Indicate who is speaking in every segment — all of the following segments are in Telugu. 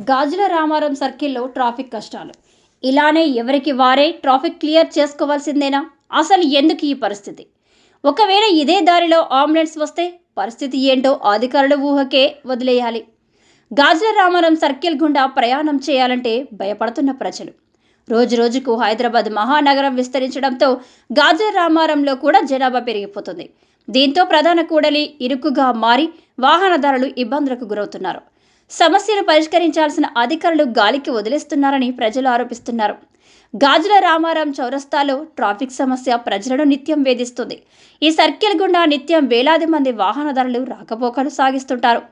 Speaker 1: గాజుల రామారం సర్కిల్లో ట్రాఫిక్ కష్టాలు. ఇలానే ఎవరికి వారే ట్రాఫిక్ క్లియర్ చేసుకోవాల్సిందేనా? అసలు ఎందుకు ఈ పరిస్థితి? ఒకవేళ ఇదే దారిలో అంబులెన్స్ వస్తే పరిస్థితి ఏంటో అధికారుల ఊహకే వదిలేయాలి. గాజుల రామారం సర్కిల్ గుండా ప్రయాణం చేయాలంటే భయపడుతున్న ప్రజలు. రోజు రోజుకు హైదరాబాద్ మహానగరం విస్తరించడంతో గాజుల రామారంలో కూడా జనాభా పెరిగిపోతుంది. దీంతో ప్రధాన కూడలి ఇరుకుగా మారి వాహనదారులు ఇబ్బందులకు గురవుతున్నారు. సమస్యలు పరిష్కరించాల్సిన అధికారులు గాలికి వదిలేస్తున్నారని ప్రజలు ఆరోపిస్తున్నారు. గాజుల రామారం చౌరస్తాలో ట్రాఫిక్ సమస్య ప్రజలను నిత్యం వేధిస్తుంది. ఈ సర్కిల్ గుండా నిత్యం వేలాది మంది వాహనదారులు రాకపోకలు సాగిస్తుంటారు.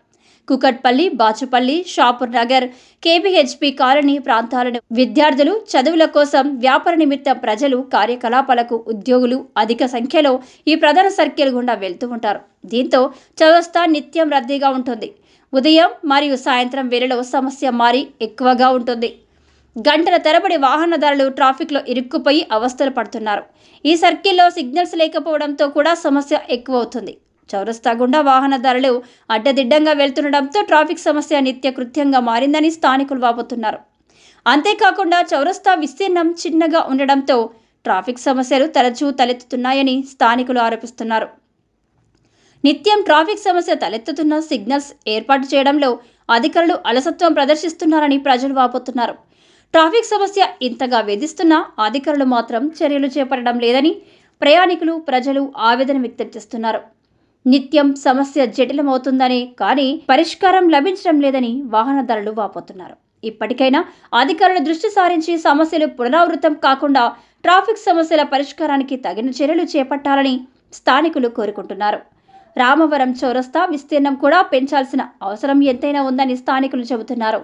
Speaker 1: కుకట్పల్లి, బాచుపల్లి, షాపూర్ నగర్, కేబీహెచ్పి కాలనీ ప్రాంతాలను విద్యార్థులు చదువుల కోసం, వ్యాపార నిమిత్తం ప్రజలు కార్యకలాపాలకు ఉద్యోగులు అధిక సంఖ్యలో ఈ ప్రధాన సర్కిల్ గుండా వెళ్తూ ఉంటారు. దీంతో చౌరస్తా నిత్యం రద్దీగా ఉంటుంది. ఉదయం మరియు సాయంత్రం వేళలో సమస్య మారి ఎక్కువగా ఉంటుంది. గంటల తరబడి వాహనదారులు ట్రాఫిక్లో ఇరుక్కుపోయి అవస్థలు పడుతున్నారు. ఈ సర్కిల్లో సిగ్నల్స్ లేకపోవడంతో కూడా సమస్య ఎక్కువ అవుతుంది. చౌరస్తా గుండా వాహనదారులు అడ్డదిడ్డంగా వెళ్తుండడంతో ట్రాఫిక్ సమస్య నిత్యకృత్యంగా మారిందని స్థానికులు వాపోతున్నారు. అంతేకాకుండా చౌరస్తా విస్తీర్ణం చిన్నగా ఉండడంతో ట్రాఫిక్ సమస్యలు తరచూ తలెత్తుతున్నాయని స్థానికులు ఆరోపిస్తున్నారు. నిత్యం ట్రాఫిక్ సమస్య తలెత్తుతున్న సిగ్నల్స్ ఏర్పాటు చేయడంలో అధికారులు అలసత్వం ప్రదర్శిస్తున్నారని ప్రజలు వాపోతున్నారు. ట్రాఫిక్ సమస్య ఇంతగా వేధిస్తున్నా అధికారులు మాత్రం చర్యలు చేపట్టడం లేదని ప్రయాణికులు, ప్రజలు ఆవేదన వ్యక్తం చేస్తున్నారు. నిత్యం సమస్య జటిలమవుతుందనే కానీ పరిష్కారం లభించడం లేదని వాహనదారులు వాపోతున్నారు. ఇప్పటికైనా అధికారులు దృష్టి సారించి సమస్యలు పునరావృతం కాకుండా ట్రాఫిక్ సమస్యల పరిష్కారానికి తగిన చర్యలు చేపట్టాలని స్థానికులు కోరుకుంటున్నారు. రామవరం చౌరస్తా విస్తీర్ణం కూడా పెంచాల్సిన అవసరం ఎంతైనా ఉందని స్థానికులు చెబుతున్నారు.